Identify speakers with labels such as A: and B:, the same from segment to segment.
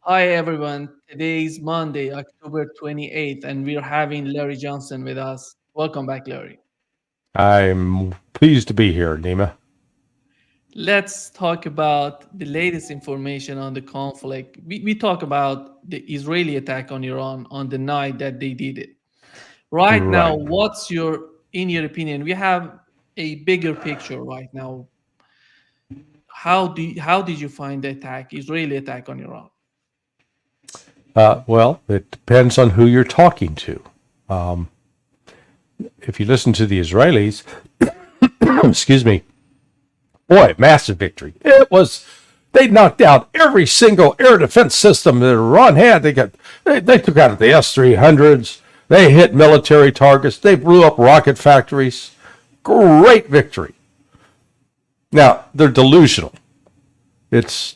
A: Hi everyone. Today is Monday, October 28th, and we're having Larry Johnson with us. Welcome back, Larry.
B: I'm pleased to be here, Nima.
A: Let's talk about the latest information on the conflict. We talk about the Israeli attack on Iran on the night that they did it. Right now,
B: Right.
A: in your opinion, we have a bigger picture right now. How did you find the attack, Israeli attack on Iran?
B: Well, it depends on who you're talking to. If you listen to the Israelis, excuse me, boy, massive victory. They knocked out every single air defense system that Iran had. They took out the S-300s. They hit military targets. They blew up rocket factories. Great victory. Now they're delusional. It's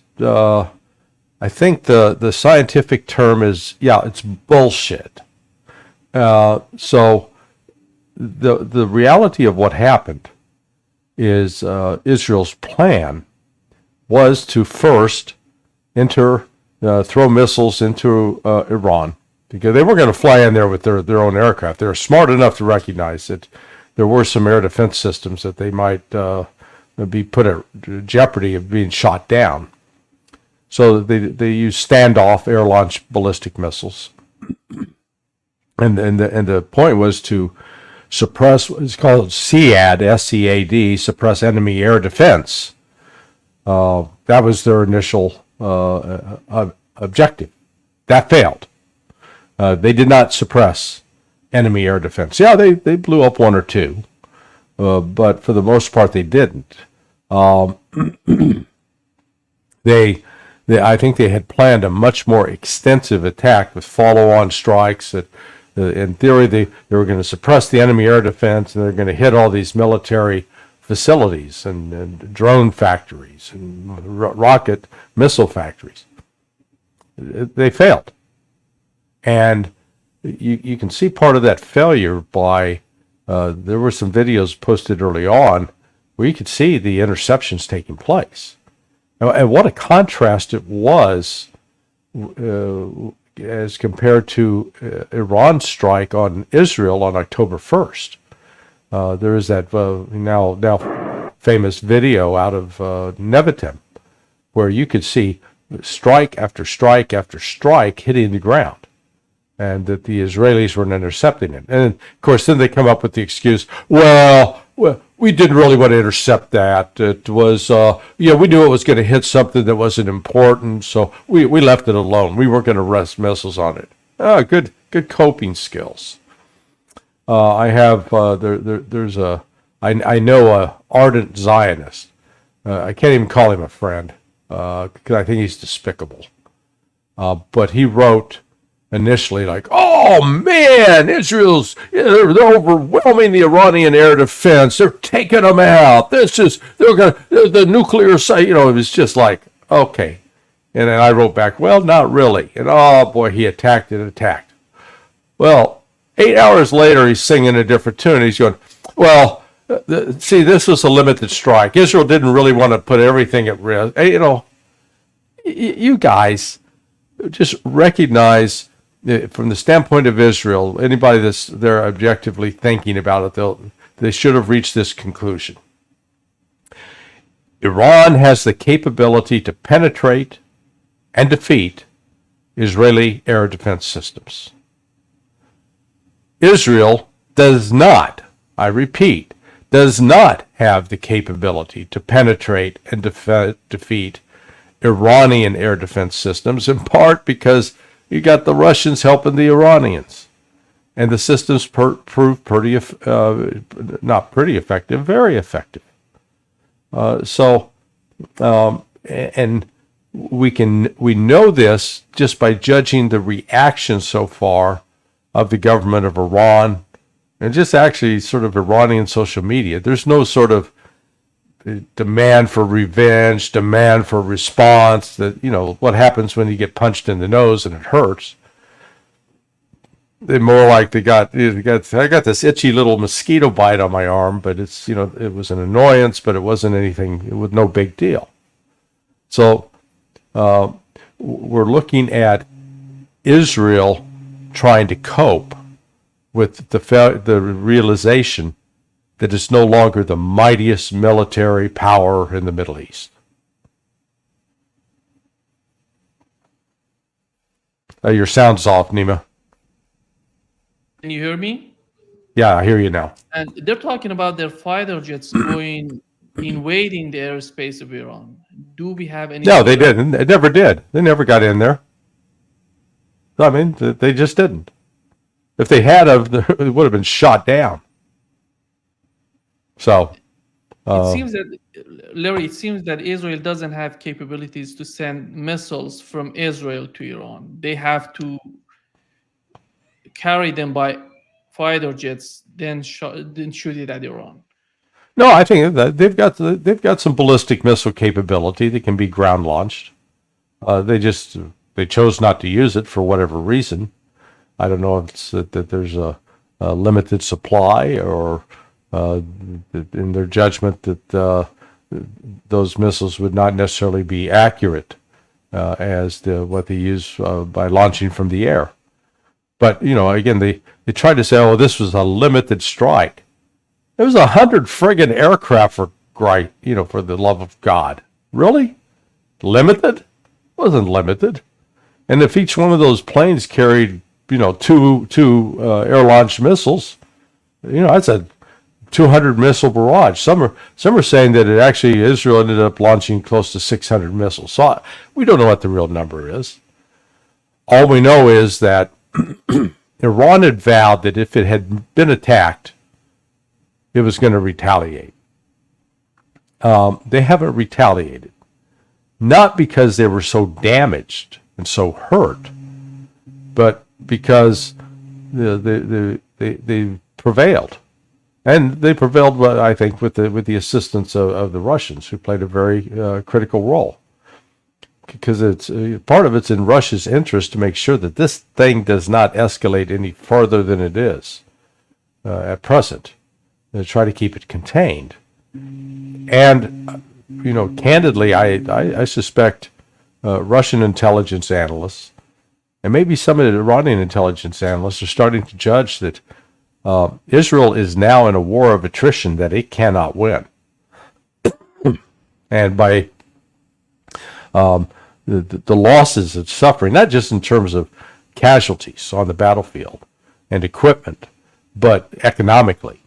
B: I think the scientific term is, it's bullshit. So the reality of what happened is Israel's plan was to first throw missiles into Iran, because they were going to fly in there with their own aircraft. They were smart enough to recognize that there were some air defense systems that they might be put at jeopardy of being shot down. So they use standoff air launched ballistic missiles, and the point was to suppress what's called SEAD, SEAD, suppress enemy air defense. That was their initial objective. That failed. They did not suppress enemy air defense. Yeah, they blew up one or two, but for the most part they didn't. I think they had planned a much more extensive attack with follow-on strikes. That, in theory, they were going to suppress the enemy air defense, and they're going to hit all these military facilities and drone factories and rocket missile factories. They failed, and you can see part of that failure by there were some videos posted early on where you could see the interceptions taking place. And what a contrast it was as compared to Iran's strike on Israel on October 1st. There is that now famous video out of Nevatim where you could see strike after strike after strike hitting the ground, and that the Israelis were intercepting it. And of course, then they come up with the excuse, well, we didn't really want to intercept that. It was, we knew it was going to hit something that wasn't important, so we left it alone. We weren't going to rest missiles on it. Good coping skills. I have, I know a ardent Zionist. I can't even call him a friend, because I think he's despicable. But he wrote initially like, oh man, they're overwhelming the Iranian air defense. They're taking them out. The nuclear site, it was just like, okay. And then I wrote back, well, not really. And oh boy, he attacked. Well, 8 hours later, he's singing a different tune. He's going, well, see, this was a limited strike. Israel didn't really want to put everything at risk. You guys just recognize, from the standpoint of Israel, anybody they're objectively thinking about it, they should have reached this conclusion. Iran has the capability to penetrate and defeat Israeli air defense systems. Israel does not, I repeat, does not have the capability to penetrate and defeat Iranian air defense systems, in part because you got the Russians helping the Iranians, and the systems proved not pretty effective, very effective. And we know this just by judging the reaction so far of the government of Iran, and just actually sort of Iranian social media. There's no sort of demand for revenge, demand for response, that, what happens when you get punched in the nose and it hurts. They're more like I got this itchy little mosquito bite on my arm, but it's, it was an annoyance, but it wasn't anything, it was no big deal. So we're looking at Israel trying to cope with the realization that it's no longer the mightiest military power in the Middle East. Your sound's off, Nima.
A: Can you hear me?
B: Yeah, I hear you now.
A: And they're talking about their fighter jets invading the airspace of Iran. Do we have any?
B: No, they didn't. They never did. They never got in there. I mean, they just didn't. If they had, it would have been shot down. So,
A: it seems that, Larry, it seems that Israel doesn't have capabilities to send missiles from Israel to Iran. They have to carry them by fighter jets, then shoot it at Iran.
B: no, I think that they've got some ballistic missile capability that can be ground launched. They chose not to use it for whatever reason. I don't know if it's that there's a limited supply, or in their judgment that those missiles would not necessarily be accurate as to what they use by launching from the air. But, again, they tried to say, oh, this was a limited strike. It was 100 friggin' aircraft for the love of God. Really? Limited? It wasn't limited. And if each one of those planes carried, two air-launched missiles, that's a 200 missile barrage. Some are saying that Israel ended up launching close to 600 missiles. So we don't know what the real number is. All we know is that Iran had vowed that if it had been attacked, it was going to retaliate. They haven't retaliated. Not because they were so damaged and so hurt, but because they prevailed. And they prevailed, I think, with the assistance of the Russians, who played a very critical role. Because it's part of it's in Russia's interest to make sure that this thing does not escalate any further than it is at present. They try to keep it contained. And, candidly, I suspect Russian intelligence analysts, and maybe some of the Iranian intelligence analysts, are starting to judge that Israel is now in a war of attrition that it cannot win. And by the losses it's suffering, not just in terms of casualties on the battlefield and equipment, but economically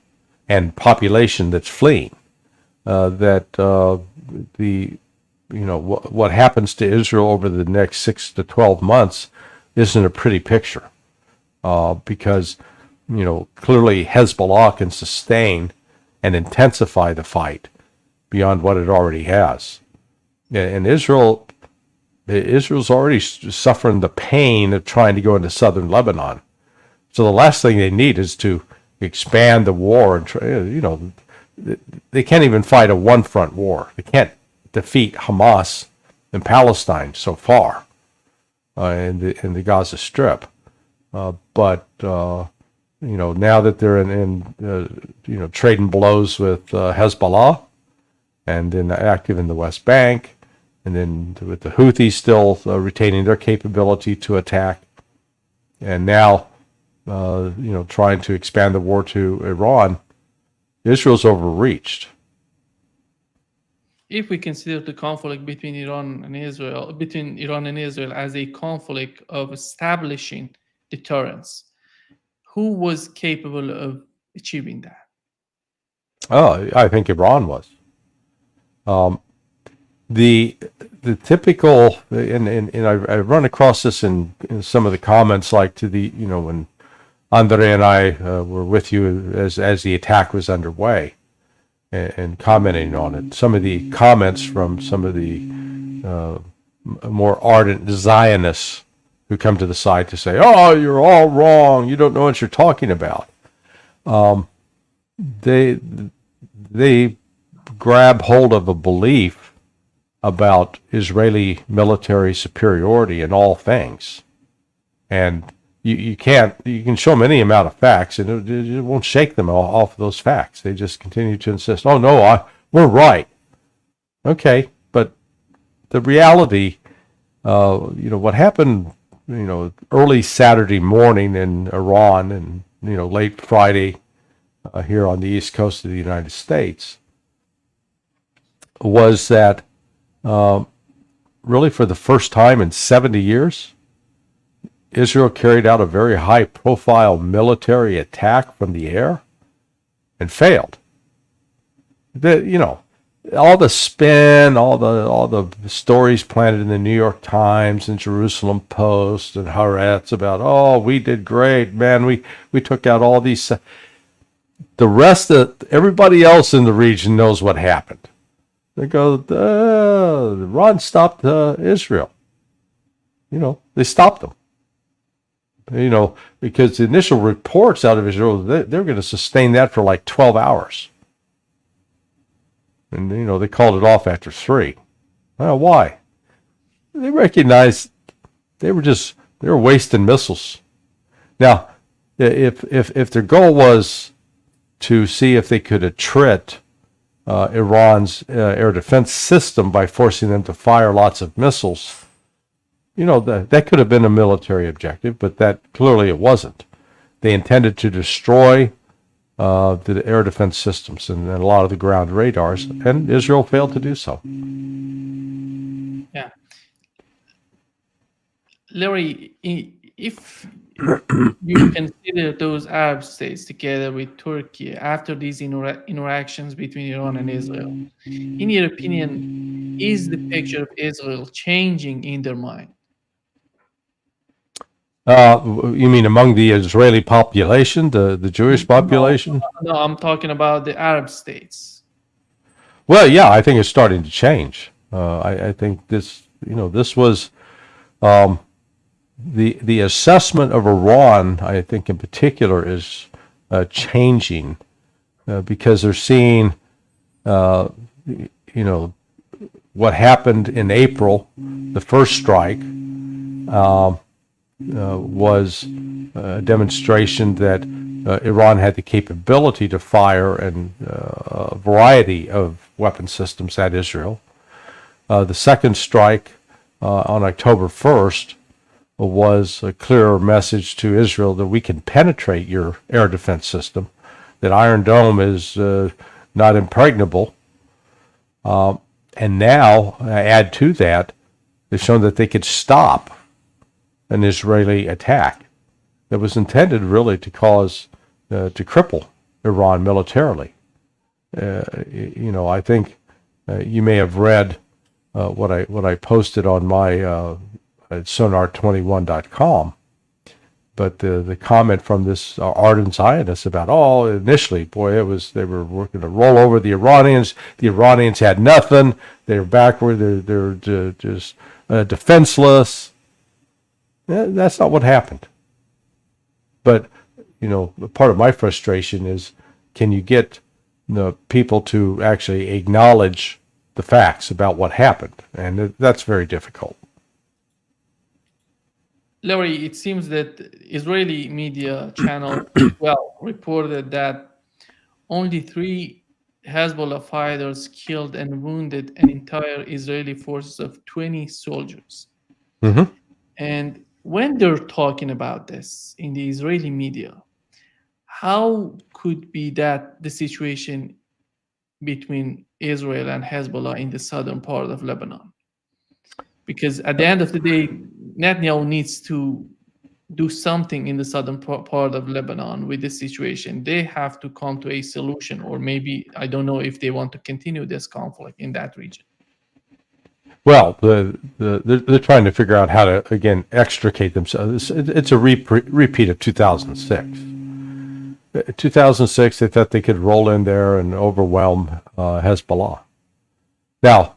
B: and population that's fleeing, what happens to Israel over the next 6 to 12 months isn't a pretty picture, because clearly Hezbollah can sustain and intensify the fight beyond what it already has. And Israel's already suffering the pain of trying to go into southern Lebanon. So the last thing they need is to expand the war. And they can't even fight a one-front war. They can't defeat Hamas in Palestine so far in the Gaza Strip. But now that they're in trading blows with Hezbollah, and then active in the West Bank, and then with the Houthis still retaining their capability to attack, and now trying to expand the war to Iran, Israel's overreached.
A: If we consider the conflict between Iran and Israel as a conflict of establishing deterrence, who was capable of achieving that?
B: Oh, I think Iran was. The typical, and I run across this in some of the comments, like to the, when Andre and I were with you as the attack was underway, and commenting on it. Some of the comments from some of the more ardent Zionists who come to the side to say, "Oh, you're all wrong. You don't know what you're talking about." They grab hold of a belief about Israeli military superiority in all things, and you can show them any amount of facts, and it won't shake them off those facts. They just continue to insist, "Oh no, we're right." Okay, but the reality what happened, early Saturday morning in Iran and, late Friday here on the East Coast of the United States was that really for the first time in 70 years, Israel carried out a very high-profile military attack from the air and failed. All the spin, all the stories planted in the New York Times and Jerusalem Post and Haaretz about, oh, we did great, man. We took out all these. The rest of everybody else in the region knows what happened. They go, Iran stopped Israel. They stopped them. Because the initial reports out of Israel, they're going to sustain that for like 12 hours. And, they called it off after 3. Well, why? They recognized they were wasting missiles. Now, if their goal was to see if they could attrit Iran's air defense system by forcing them to fire lots of missiles, that could have been a military objective, but that clearly it wasn't. They intended to destroy the air defense systems and a lot of the ground radars, and Israel failed to do so.
A: Yeah. Larry, if you consider those Arab states together with Turkey after these interactions between Iran and Israel, in your opinion, is the picture of Israel changing in their mind?
B: You mean among the Israeli population, the Jewish population?
A: No, I'm talking about the Arab states.
B: Well, yeah, I think it's starting to change. I think this was the assessment of Iran, I think in particular, is changing because they're seeing, what happened in April, the first strike. Was a demonstration that Iran had the capability to fire a variety of weapon systems at Israel. The second strike on October 1st was a clearer message to Israel that we can penetrate your air defense system, that Iron Dome is not impregnable. And now, add to that, they've shown that they could stop an Israeli attack that was intended really to cripple Iran militarily. I think you may have read what I posted on my at sonar21.com, but the comment from this ardent Zionist about, initially, boy, they were working to roll over the Iranians. The Iranians had nothing. They were backward. They're just defenseless. That's not what happened. But, part of my frustration is, can you get the people to actually acknowledge the facts about what happened? And that's very difficult.
A: Larry, it seems that Israeli media channel reported that only 3 Hezbollah fighters killed and wounded an entire Israeli forces of 20 soldiers.
B: Mm-hmm.
A: And when they're talking about this in the Israeli media, how could be that the situation between Israel and Hezbollah in the southern part of Lebanon? Because at the end of the day, Netanyahu needs to do something in the southern part of Lebanon with this situation. They have to come to a solution, or maybe, I don't know if they want to continue this conflict in that region.
B: Well, they're trying to figure out how to, again, extricate themselves. It's a repeat of 2006. 2006, they thought they could roll in there and overwhelm Hezbollah. Now,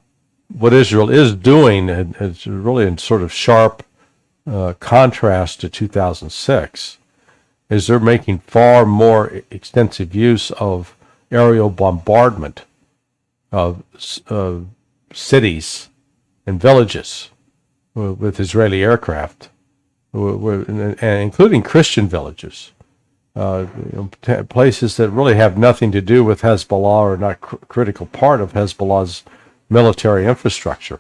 B: what Israel is doing is really in sort of sharp contrast to 2006, is they're making far more extensive use of aerial bombardment of cities and villages with Israeli aircraft, and including Christian villages, places that really have nothing to do with Hezbollah or not critical part of Hezbollah's military infrastructure.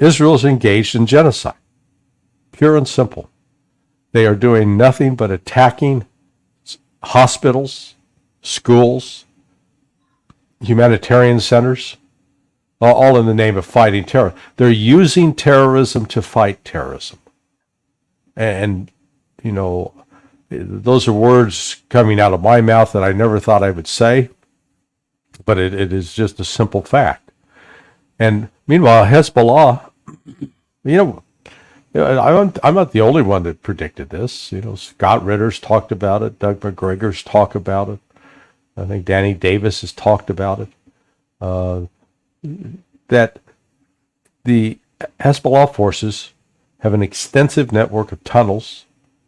B: Israel is engaged in genocide, pure and simple. They are doing nothing but attacking hospitals, schools, humanitarian centers, all in the name of fighting terror. They're using terrorism to fight terrorism. And, you know, those are words coming out of my mouth that I never thought I would say, but it is just a simple fact. And meanwhile, Hezbollah, you know, I'm not the only one that predicted this. You know, Scott Ritter's talked about it. Doug McGregor's talked about it. I think Danny Davis has talked about it. That the Hezbollah forces have an extensive network of tunnels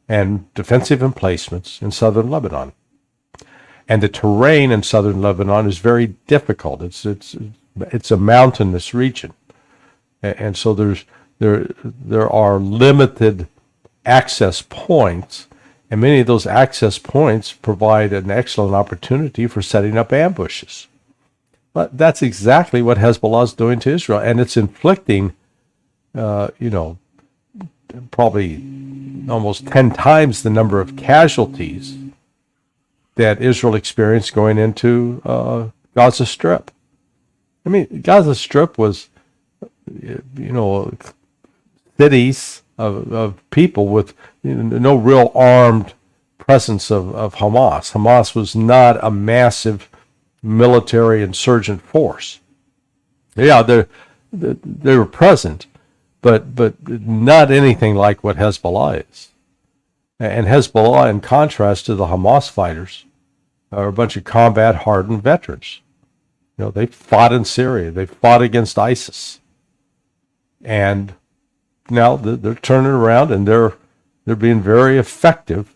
B: and defensive emplacements in southern Lebanon. And the terrain in southern Lebanon is very difficult. It's a mountainous region. And so there are limited access points, and many of those access points provide an excellent opportunity for setting up ambushes. But that's exactly what Hezbollah is doing to Israel, and it's inflicting, probably almost 10 times the number of casualties that Israel experienced going into Gaza Strip. I mean, Gaza Strip was, cities of people with no real armed presence of Hamas. Hamas was not a massive military insurgent force. Yeah, they were present, but not anything like what Hezbollah is. And Hezbollah, in contrast to the Hamas fighters, are a bunch of combat-hardened veterans. You know, they fought in Syria. They fought against ISIS. And now they're turning around and they're being very effective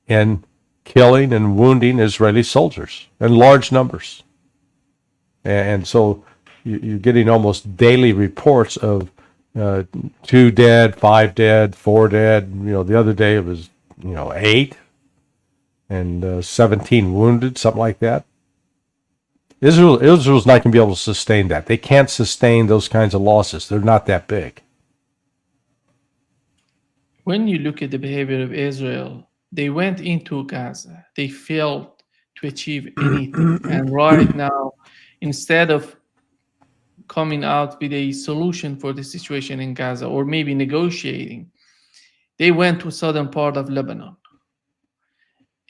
B: in killing and wounding Israeli soldiers in large numbers. And so you're getting almost daily reports of 2 dead, 5 dead, 4 dead. You know, the other day it was 8 and 17 wounded, something like that. Israel's not going to be able to sustain that. They can't sustain those kinds of losses. They're not that big.
A: When you look at the behavior of Israel, they went into Gaza. They failed to achieve anything. And right now, instead of coming out with a solution for the situation in Gaza, or maybe negotiating, they went to southern part of Lebanon.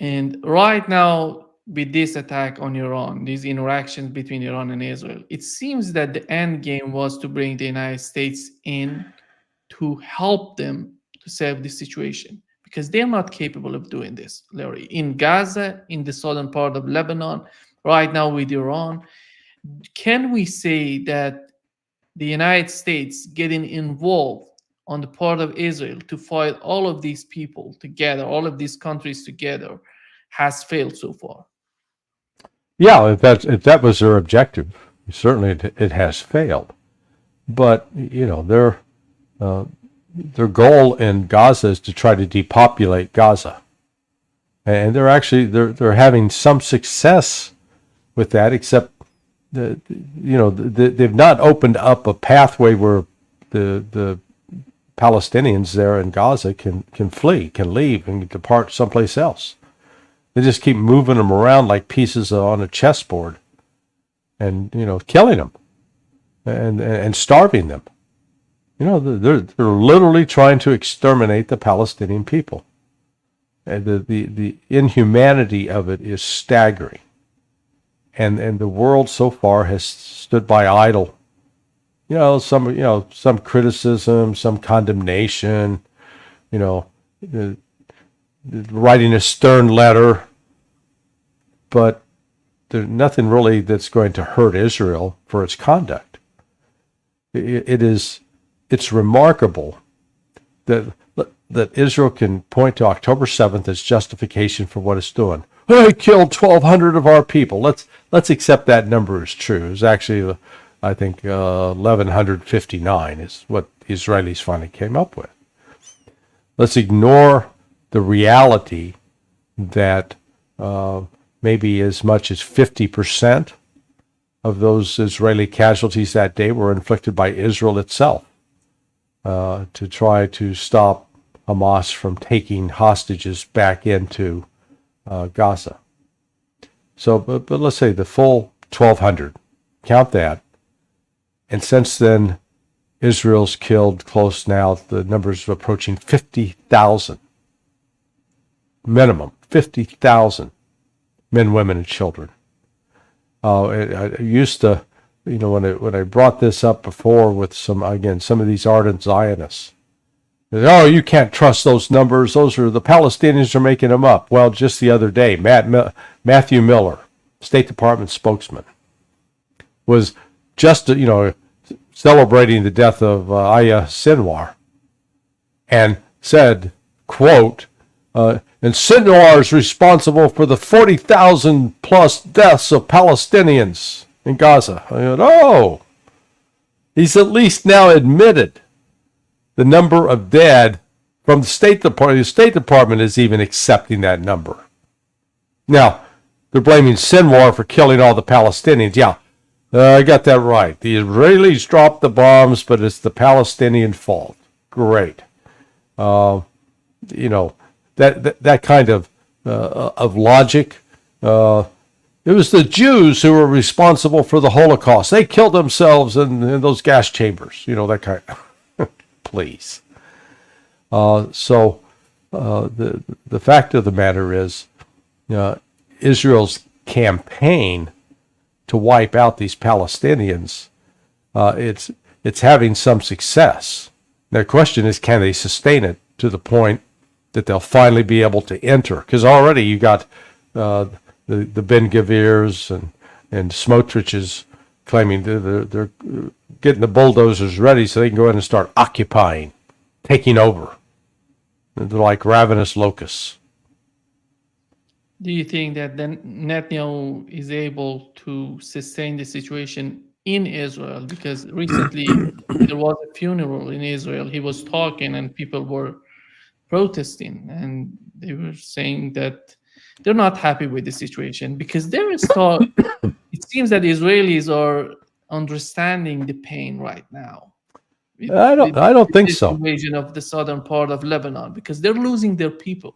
A: And right now, with this attack on Iran, these interactions between Iran and Israel, it seems that the end game was to bring the United States in to help them to save the situation, because they're not capable of doing this, Larry. In Gaza, in the southern part of Lebanon, right now with Iran, can we say that the United States getting involved on the part of Israel to fight all of these people together, all of these countries together, has failed so far?
B: Yeah, if that was their objective, certainly it has failed. But their goal in Gaza is to try to depopulate Gaza, and they're having some success with that. Except they've not opened up a pathway where the Palestinians there in Gaza can flee, can leave, and depart someplace else. They just keep moving them around like pieces on a chessboard, and killing them, and starving them. They're literally trying to exterminate the Palestinian people, and the inhumanity of it is staggering. And the world so far has stood by idle. Some criticism, some condemnation, writing a stern letter, but there's nothing really that's going to hurt Israel for its conduct. It's remarkable that Israel can point to October 7th as justification for what it's doing. They killed 1,200 of our people. Let's accept that number is true. It was actually, I think, 1,159 is what the Israelis finally came up with. Let's ignore the reality that maybe as much as 50% of those Israeli casualties that day were inflicted by Israel itself. to try to stop Hamas from taking hostages back into Gaza. So, but let's say the full 1,200, count that. And since then, Israel's killed close now, the numbers approaching 50,000. Minimum, 50,000 men, women, and children. I used to, when I brought this up before with some of these ardent Zionists, oh, you can't trust those numbers. Those are the Palestinians are making them up. Well, just the other day, Matthew Miller, State Department spokesman, was just celebrating the death of Aya Sinwar, and said, quote, and Sinwar is responsible for the 40,000 plus deaths of Palestinians in Gaza. I went, oh, he's at least now admitted the number of dead from the State Department. The State Department is even accepting that number. Now, they're blaming Sinwar for killing all the Palestinians. Yeah, I got that right. The Israelis dropped the bombs, but it's the Palestinian fault. Great. That kind of logic. It was the Jews who were responsible for the Holocaust. They killed themselves in those gas chambers. That kind of. Please. So the fact of the matter is, Israel's campaign to wipe out these Palestinians, it's having some success. The question is, can they sustain it to the point that they'll finally be able to enter? Because already you got the Ben Gavirs and Smotriches claiming they're getting the bulldozers ready so they can go in and start occupying, taking over. They're like ravenous locusts.
A: Do you think that then Netanyahu is able to sustain the situation in Israel? Because recently there was a funeral in Israel. He was talking and people were protesting, and they were saying that they're not happy with the situation because there is thought. It seems that Israelis are understanding the pain right now.
B: I don't think so.
A: The invasion of the southern part of Lebanon, because they're losing their people.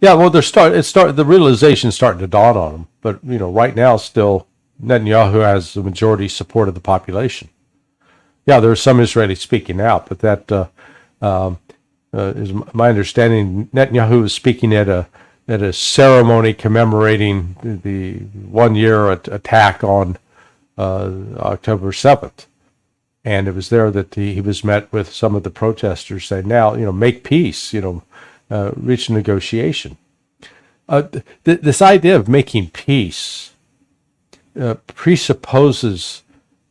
B: Yeah, well, the realization starting to dawn on them. But right now, still Netanyahu has the majority support of the population. Yeah, there are some Israelis speaking out, but that is my understanding. Netanyahu was speaking at a ceremony commemorating the 1 year attack on October 7th. And it was there that he was met with some of the protesters saying, now, make peace, reach a negotiation. This idea of making peace presupposes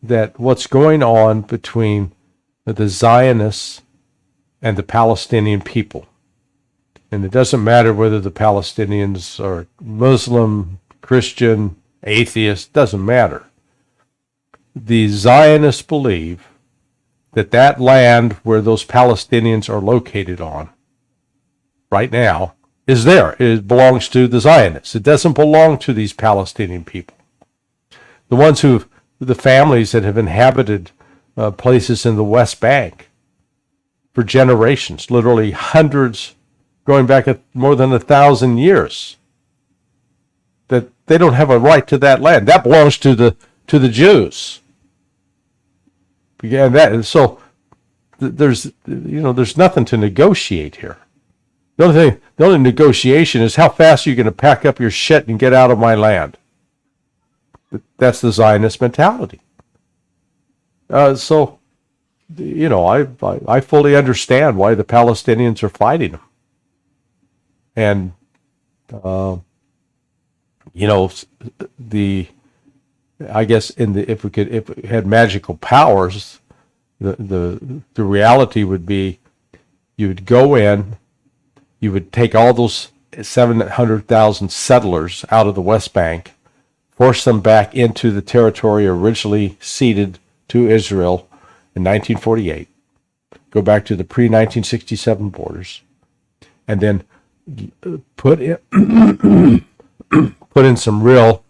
B: that what's going on between the Zionists and the Palestinian people, and it doesn't matter whether the Palestinians are Muslim, Christian, atheist, doesn't matter. The Zionists believe that land where those Palestinians are located on right now is there. It belongs to the Zionists. It doesn't belong to these Palestinian people. The families that have inhabited places in the West Bank for generations, literally hundreds, going back more than 1,000 years, that they don't have a right to that land. That belongs to the Jews. And so there's nothing to negotiate here. The only negotiation is how fast are you going to pack up your shit and get out of my land. That's the Zionist mentality. So I fully understand why the Palestinians are fighting them. And I guess if we had magical powers, the reality would be you would go in, you would take all those 700,000 settlers out of the West Bank, force them back into the territory originally ceded to Israel in 1948, go back to the pre-1967 borders, and then put in some real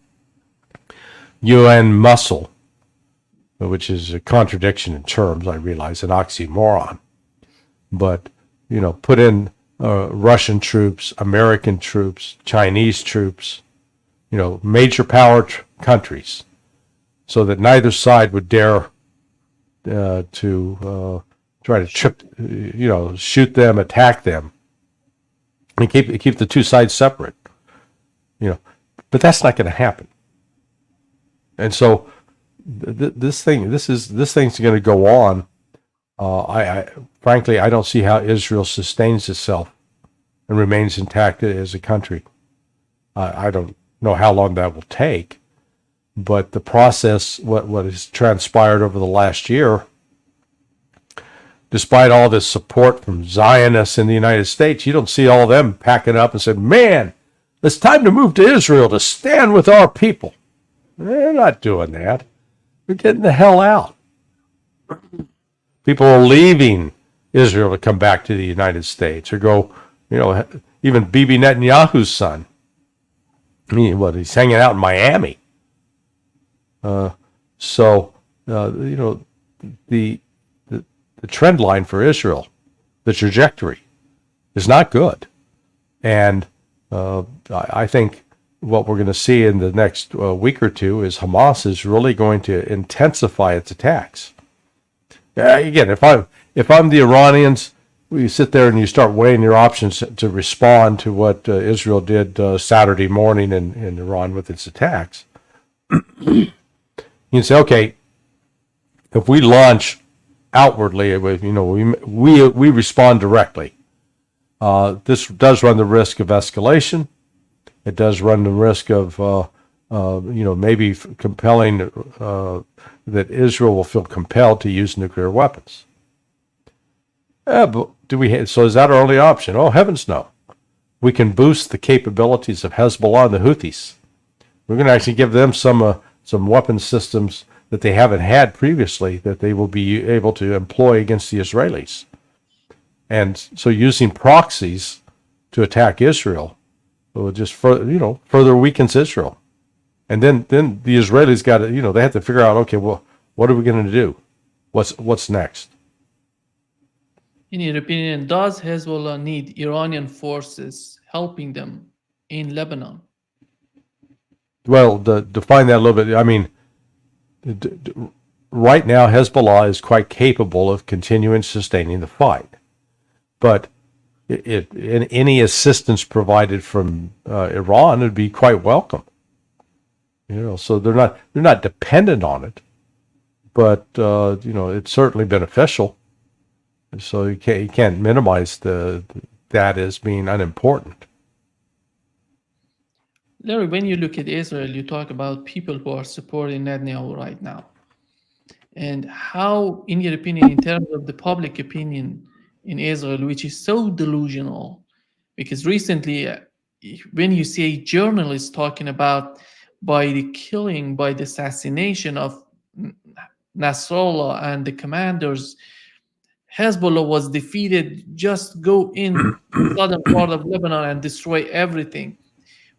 B: UN muscle which is a contradiction in terms, I realize, an oxymoron. But, put in Russian troops, American troops, Chinese troops, major power countries, so that neither side would dare to try to shoot them, attack them, and keep the two sides separate. But that's not going to happen. And so this thing's going to go on. Frankly, I don't see how Israel sustains itself and remains intact as a country. I don't know how long that will take, but the process, what has transpired over the last year, despite all this support from Zionists in the United States, you don't see all of them packing up and saying, man, it's time to move to Israel to stand with our people. They're not doing that. They're getting the hell out. People are leaving Israel to come back to the United States or go, even Bibi Netanyahu's son. He's hanging out in Miami. The trend line for Israel, the trajectory, is not good. And I think what we're going to see in the next week or two is Hamas is really going to intensify its attacks. Again, if I'm the Iranians, you sit there and you start weighing your options to respond to what Israel did Saturday morning in Iran with its attacks. You can say, okay, if we launch outwardly, we respond directly. This does run the risk of escalation. It does run the risk of maybe compelling that Israel will feel compelled to use nuclear weapons. But so is that our only option? Oh, heavens no. We can boost the capabilities of Hezbollah and the Houthis. We're going to actually give them some weapon systems that they haven't had previously that they will be able to employ against the Israelis. And so using proxies to attack Israel will just further weakens Israel. And then the Israelis got to, they have to figure out, okay, well, what are we going to do? What's next?
A: In your opinion, does Hezbollah need Iranian forces helping them in Lebanon?
B: Well, to define that a little bit, I mean, right now Hezbollah is quite capable of continuing sustaining the fight. But any assistance provided from Iran would be quite welcome. So they're not dependent on it, but it's certainly beneficial. So you can't minimize that as being unimportant.
A: Larry, when you look at Israel, you talk about people who are supporting Netanyahu right now, and how, in your opinion, in terms of the public opinion in Israel, which is so delusional, because recently, when you see a journalist talking about by the assassination of Nasrallah and the commanders, Hezbollah was defeated, just go in the southern part of Lebanon and destroy everything.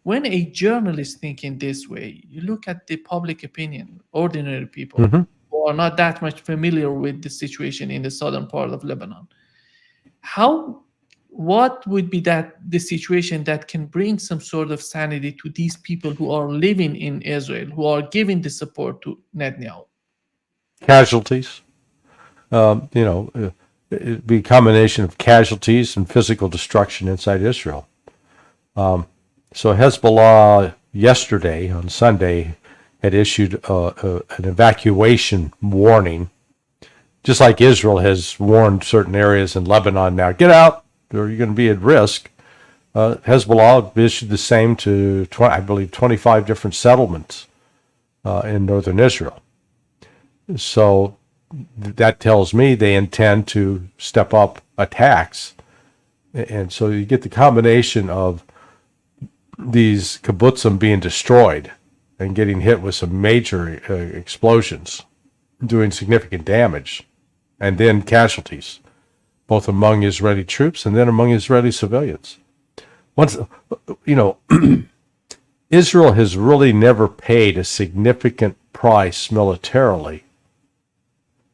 A: When a journalist thinking this way, you look at the public opinion, ordinary people who are not that much familiar with the situation in the southern part of Lebanon. What would be the situation that can bring some sort of sanity to these people who are living in Israel, who are giving the support to Netanyahu?
B: Casualties. It'd be a combination of casualties and physical destruction inside Israel. So Hezbollah yesterday, on Sunday, had issued an evacuation warning, just like Israel has warned certain areas in Lebanon now, get out, or you're going to be at risk. Hezbollah issued the same to, I believe, 25 different settlements in northern Israel. So that tells me they intend to step up attacks. And so you get the combination of these kibbutzim being destroyed and getting hit with some major explosions, doing significant damage, and then casualties, both among Israeli troops and then among Israeli civilians. Israel has really never paid a significant price militarily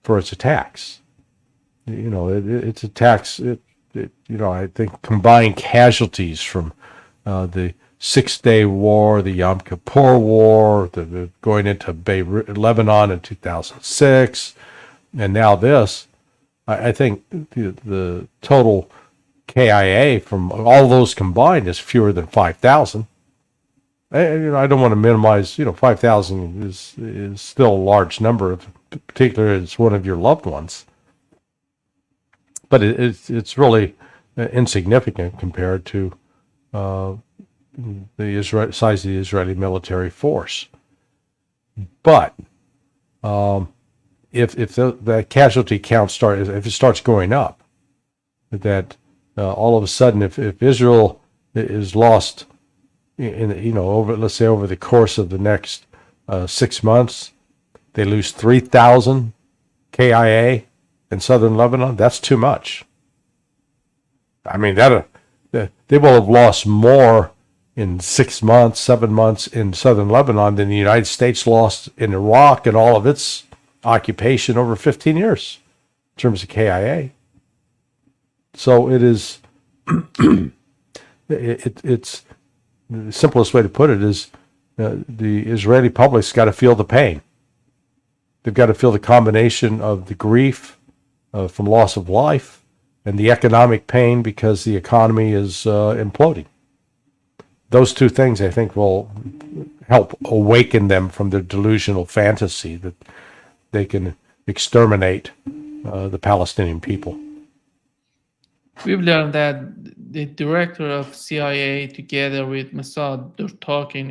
B: for its attacks. Its attacks. I think combined casualties from the Six-Day War, the Yom Kippur War, the going into Beirut, Lebanon in 2006, and now this. I think the total KIA from all those combined is fewer than 5,000. I don't want to minimize. 5,000 is still a large number, particularly if it's one of your loved ones. But it's really insignificant compared to the size of the Israeli military force. But if the casualty count starts going up, that all of a sudden, if Israel is lost over the course of the next 6 months, they lose 3,000 KIA in southern Lebanon, that's too much. I mean, they will have lost more in 6 months, 7 months in southern Lebanon than the United States lost in Iraq and all of its occupation over 15 years in terms of KIA. So it is, it's the simplest way to put it is the Israeli public's got to feel the pain. They've got to feel the combination of the grief from loss of life and the economic pain because the economy is imploding. Those two things, I think, will help awaken them from their delusional fantasy that they can exterminate the Palestinian people.
A: We've learned that the director of CIA, together with Mossad, they're talking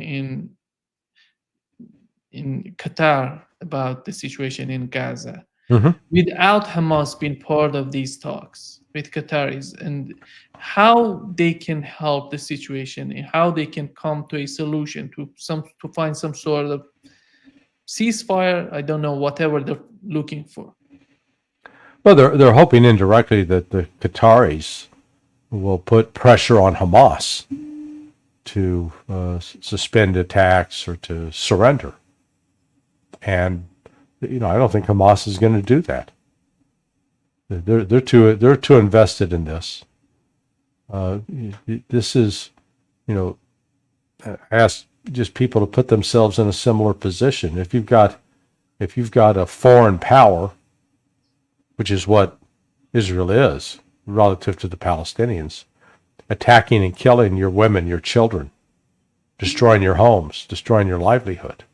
A: in Qatar about the situation in Gaza.
B: Mm-hmm.
A: Without Hamas being part of these talks with Qataris, and how they can help the situation and how they can come to a solution to find some sort of ceasefire. I don't know, whatever they're looking for.
B: Well, they're hoping indirectly that the Qataris will put pressure on Hamas to suspend attacks or to surrender. And I don't think Hamas is going to do that. They're too invested in this. This is, ask just people to put themselves in a similar position. If you've got a foreign power, which is what Israel is relative to the Palestinians, attacking and killing your women, your children, destroying your homes, destroying your livelihood.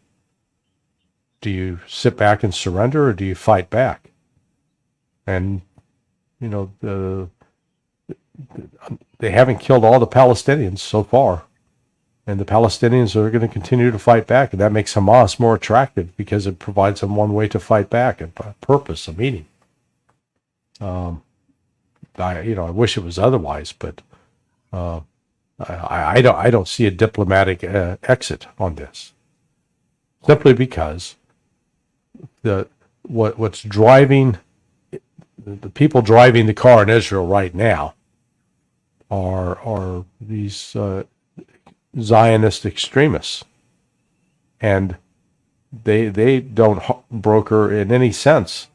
B: Do you sit back and surrender, or do you fight back? And, they haven't killed all the Palestinians so far. And the Palestinians are going to continue to fight back. And that makes Hamas more attractive because it provides them one way to fight back, a purpose, a meaning. I wish it was otherwise, but I don't see a diplomatic exit on this. Simply because what's driving the people driving the car in Israel right now are these Zionist extremists, and they don't broker in any sense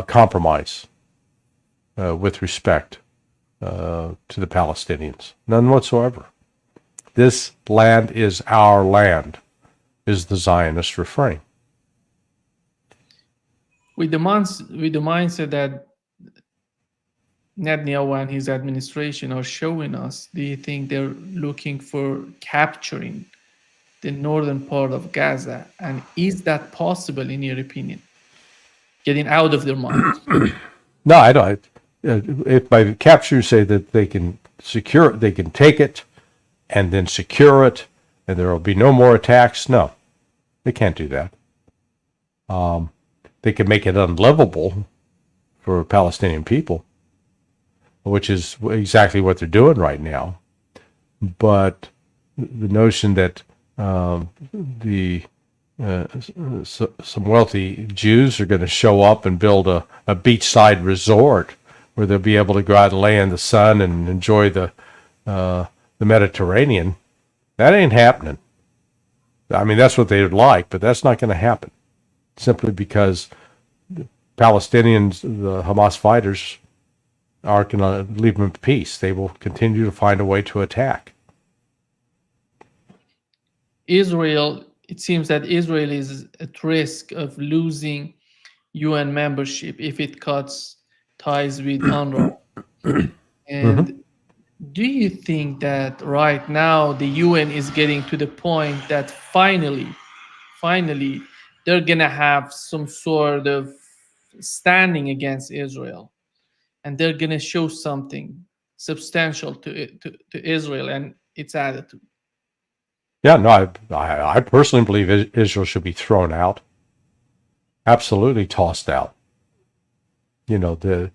B: compromise with respect to the Palestinians, none whatsoever. This land is our land, is the Zionist refrain.
A: With the mindset that Netanyahu and his administration are showing us, do you think they're looking for capturing the northern part of Gaza? And is that possible, in your opinion? Getting out of their minds?
B: No, I don't. If by capture you say that they can secure it, they can take it and then secure it, and there will be no more attacks. No, they can't do that. They can make it unlivable for Palestinian people, which is exactly what they're doing right now. But the notion that some wealthy Jews are going to show up and build a beachside resort where they'll be able to go out and lay in the sun and enjoy the Mediterranean, that ain't happening. I mean, that's what they would like, but that's not going to happen. Simply because Palestinians, the Hamas fighters, aren't going to leave them in peace. They will continue to find a way to attack.
A: Israel, it seems that Israel is at risk of losing UN membership if it cuts ties with UNRWA.
B: Mm-hmm.
A: And do you think that right now the UN is getting to the point that finally, they're gonna have some sort of standing against Israel, and they're gonna show something substantial to Israel and its attitude?
B: Yeah, no, I personally believe Israel should be thrown out, absolutely tossed out. You know, the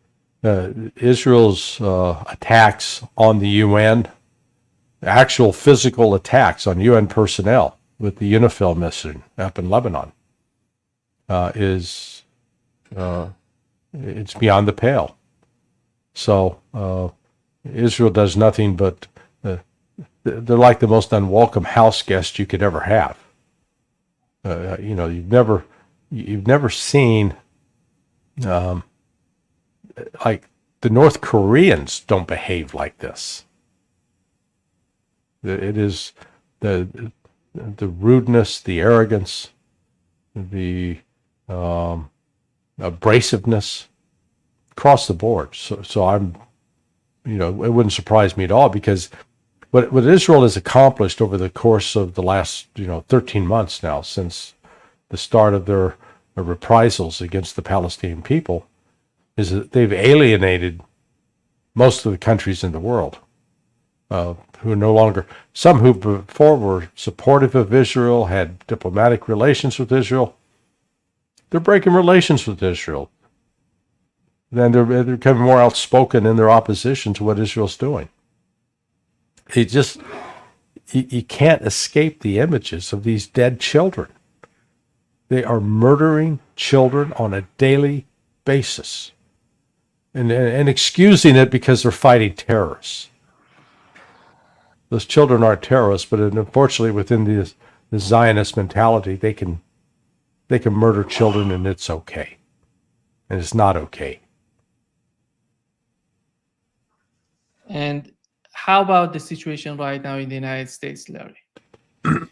B: Israel's attacks on the UN, actual physical attacks on UN personnel with the UNIFIL mission up in Lebanon, is it's beyond the pale. So Israel does nothing but they're like the most unwelcome house guest you could ever have. You know, you've never seen like the North Koreans don't behave like this. It is the rudeness, the arrogance, the abrasiveness across the board. So I'm, you know, it wouldn't surprise me at all, because what Israel has accomplished over the course of the last, 13 months now, since the start of their reprisals against the Palestinian people, is that they've alienated most of the countries in the world, who are no longer, some who before were supportive of Israel, had diplomatic relations with Israel. They're breaking relations with Israel. Then they're becoming more outspoken in their opposition to what Israel's doing. You can't escape the images of these dead children. They are murdering children on a daily basis, and excusing it because they're fighting terrorists. Those children aren't terrorists, but unfortunately, within the Zionist mentality, they can murder children, and it's okay, and it's not okay.
A: And how about the situation right now in the United States, Larry?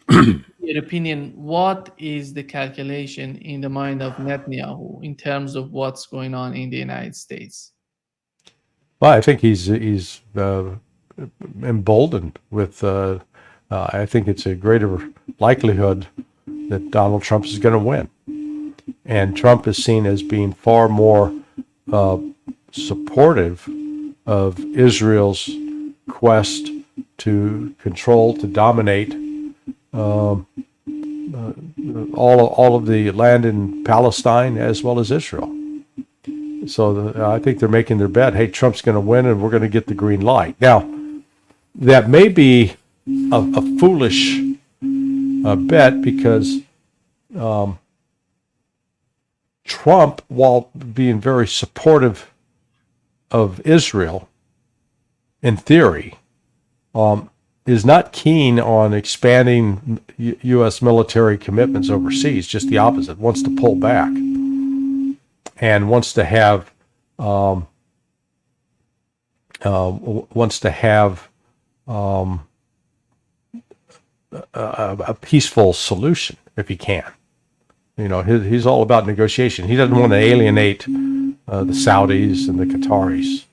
A: In your opinion, what is the calculation in the mind of Netanyahu in terms of what's going on in the United States?
B: Well, I think he's emboldened with. I think it's a greater likelihood that Donald Trump is going to win, and Trump is seen as being far more supportive of Israel's quest to control, to dominate all of the land in Palestine as well as Israel. So I think they're making their bet. Hey, Trump's going to win, and we're going to get the green light. Now, that may be a foolish bet, because Trump, while being very supportive of Israel, in theory, is not keen on expanding U.S. military commitments overseas. Just the opposite. Wants to pull back, and wants to have a peaceful solution if he can. He's all about negotiation. He doesn't want to alienate the Saudis and the Qataris.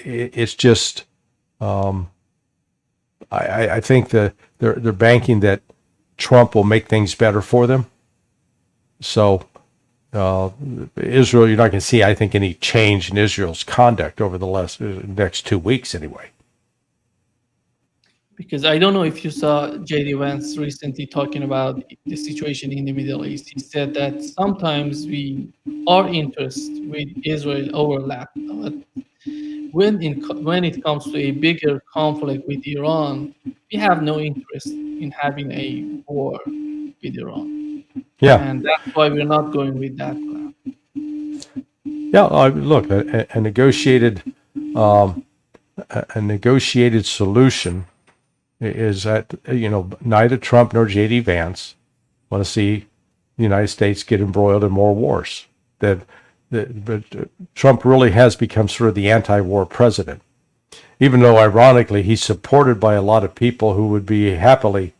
B: It's just, I think that they're banking that Trump will make things better for them. So Israel, you're not going to see, I think, any change in Israel's conduct over the next 2 weeks anyway.
A: Because I don't know if you saw J.D. Vance recently talking about the situation in the Middle East. He said that sometimes our interests with Israel overlap. But when it comes to a bigger conflict with Iran, we have no interest in having a war with Iran.
B: Yeah.
A: And that's why we're not going with that plan.
B: Yeah, look, a negotiated solution is that, neither Trump nor J.D. Vance want to see the United States get embroiled in more wars. But Trump really has become sort of the anti-war president, even though ironically he's supported by a lot of people who would be happy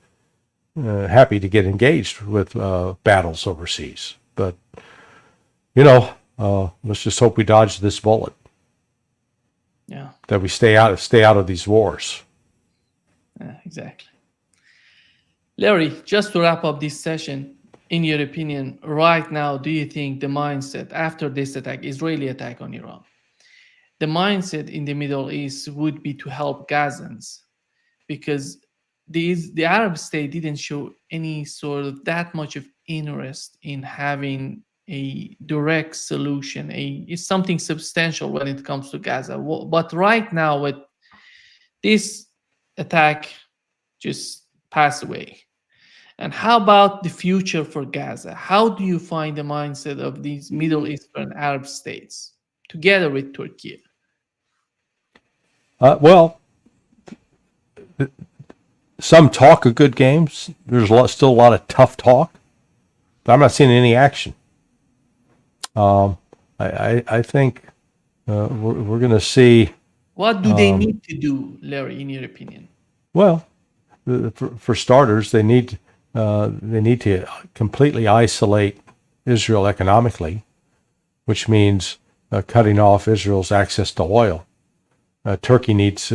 B: to get engaged with battles overseas. But let's just hope we dodge this bullet.
A: Yeah.
B: That we stay out of these wars.
A: Yeah, exactly. Larry, just to wrap up this session, in your opinion, right now, do you think the mindset after this attack, Israeli attack on Iran, the mindset in the Middle East would be to help Gazans? Because the Arab state didn't show any sort of that much of interest in having a direct solution, it's something substantial when it comes to Gaza. But right now, with this attack just passed away, and how about the future for Gaza? How do you find the mindset of these Middle Eastern Arab states together with Turkey?
B: Well, some talk of good games. There's still a lot of tough talk, but I'm not seeing any action. I think we're going to see.
A: What do they need to do, Larry, in your opinion?
B: Well, for starters, they need to completely isolate Israel economically, which means cutting off Israel's access to oil. Turkey has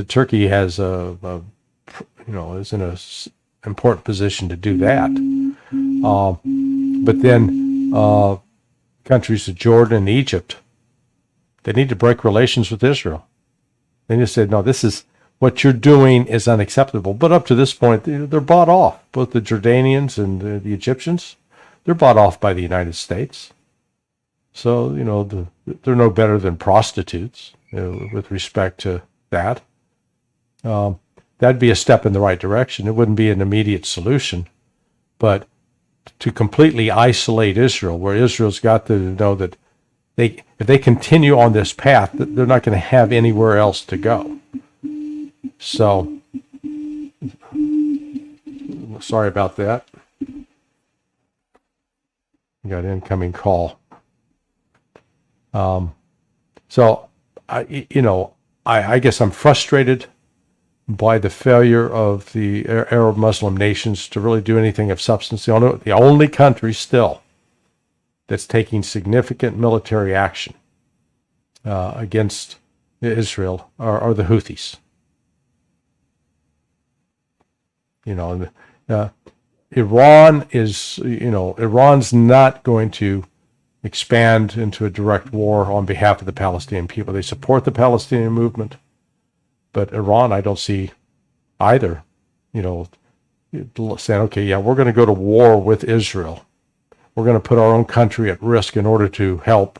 B: is in a important position to do that. But then countries of Jordan and Egypt, they need to break relations with Israel. They just said, no, this is what you're doing is unacceptable. But up to this point, they're bought off. Both the Jordanians and the Egyptians, they're bought off by the United States. So, they're no better than prostitutes with respect to that. That'd be a step in the right direction. It wouldn't be an immediate solution. But to completely isolate Israel, where Israel's got to know that if they continue on this path, they're not going to have anywhere else to go. So, sorry about that. Got an incoming call. So, I guess I'm frustrated by the failure of the Arab Muslim nations to really do anything of substance. The only country still that's taking significant military action against Israel are the Houthis. Iran's not going to expand into a direct war on behalf of the Palestinian people. They support the Palestinian movement, but Iran, I don't see either, saying, okay, yeah, we're going to go to war with Israel. We're going to put our own country at risk in order to help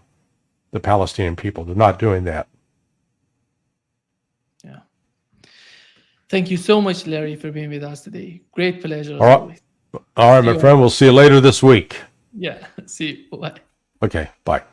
B: the Palestinian people. They're not doing that.
A: Yeah. Thank you so much, Larry, for being with us today. Great pleasure as always.
B: All right, my friend. We'll see you later this week.
A: Yeah. See you. Bye.
B: Okay. Bye.